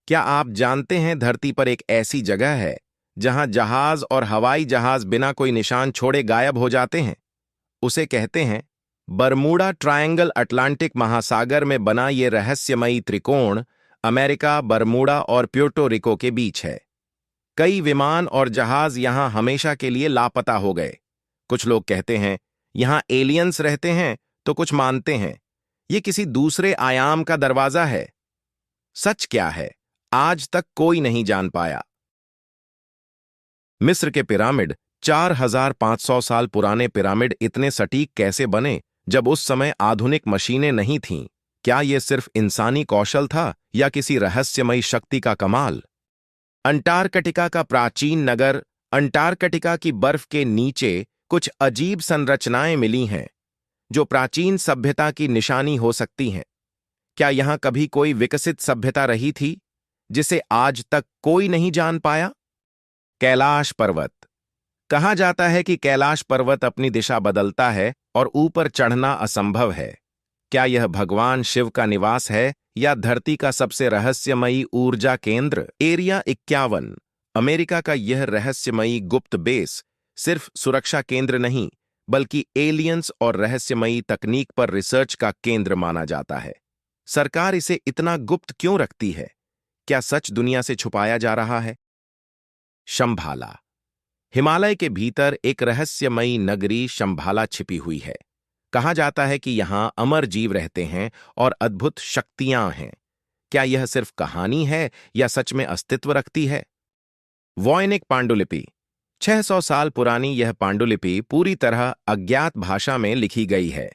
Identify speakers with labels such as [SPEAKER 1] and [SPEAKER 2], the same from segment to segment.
[SPEAKER 1] क्या आप जानते हैं धरती पर एक ऐसी जगह है जहां जहाज और हवाई जहाज बिना कोई निशान छोड़े गायब हो जाते हैं? उसे कहते हैं बरमूडा ट्रायंगल। अटलांटिक महासागर में बना ये रहस्यमयी त्रिकोण अमेरिका, बरमूडा और प्यूर्टो रिको के बीच है। कई विमान और जहाज यहां हमेशा के लिए लापता हो गए। कुछ लोग कहते हैं यहां एलियंस रहते हैं, तो कुछ मानते हैं ये किसी दूसरे आयाम का दरवाजा है। सच क्या है, आज तक कोई नहीं जान पाया। मिस्र के पिरामिड 4500 साल पुराने पिरामिड इतने सटीक कैसे बने जब उस समय आधुनिक मशीनें नहीं थीं? क्या यह सिर्फ इंसानी कौशल था या किसी रहस्यमयी शक्ति का कमाल? अंटार्कटिका का प्राचीन नगर। अंटार्कटिका की बर्फ के नीचे कुछ अजीब संरचनाएं मिली हैं जो प्राचीन सभ्यता की निशानी हो सकती हैं। क्या यहां कभी कोई विकसित सभ्यता रही थी जिसे आज तक कोई नहीं जान पाया? कैलाश पर्वत। कहा जाता है कि कैलाश पर्वत अपनी दिशा बदलता है और ऊपर चढ़ना असंभव है। क्या यह भगवान शिव का निवास है या धरती का सबसे रहस्यमयी ऊर्जा केंद्र? एरिया 51। अमेरिका का यह रहस्यमयी गुप्त बेस सिर्फ सुरक्षा केंद्र नहीं, बल्कि एलियंस और रहस्यमयी तकनीक पर रिसर्च का केंद्र माना जाता है। सरकार इसे इतना गुप्त क्यों रखती है? क्या सच दुनिया से छुपाया जा रहा है? शंभाला। हिमालय के भीतर एक रहस्यमयी नगरी शंभाला छिपी हुई है। कहा जाता है कि यहां अमर जीव रहते हैं और अद्भुत शक्तियां हैं। क्या यह सिर्फ कहानी है या सच में अस्तित्व रखती है? वॉयनिक पांडुलिपि। 600 साल पुरानी यह पांडुलिपि पूरी तरह अज्ञात भाषा में लिखी गई है।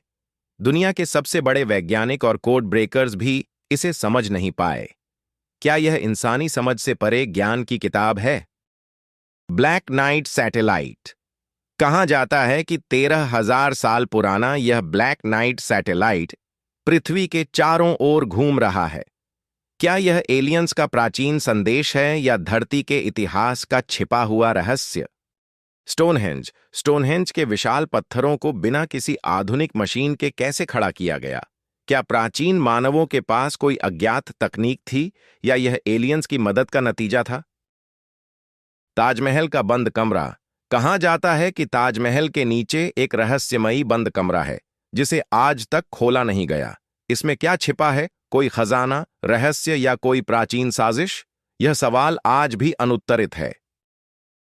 [SPEAKER 1] दुनिया के सबसे बड़े वैज्ञानिक और कोड ब्रेकर्स भी इसे समझ नहीं पाए। क्या यह इंसानी समझ से परे ज्ञान की किताब है? Black night satellite. कहा जाता है कि 13,000 साल पुराना यह ब्लैक नाइट सैटेलाइट पृथ्वी के चारों ओर घूम रहा है। क्या यह एलियंस का प्राचीन संदेश है या धरती के इतिहास का छिपा हुआ रहस्य? स्टोनहेंज। स्टोनहेंज के विशाल पत्थरों को बिना किसी आधुनिक मशीन के कैसे खड़ा किया गया? क्या प्राचीन मानवों के पास कोई अज्ञात तकनीक थी या यह एलियंस की मदद का नतीजा था? ताजमहल का बंद कमरा। कहा जाता है कि ताजमहल के नीचे एक रहस्यमयी बंद कमरा है जिसे आज तक खोला नहीं गया। इसमें क्या छिपा है? कोई खजाना, रहस्य या कोई प्राचीन साजिश? यह सवाल आज भी अनुत्तरित है।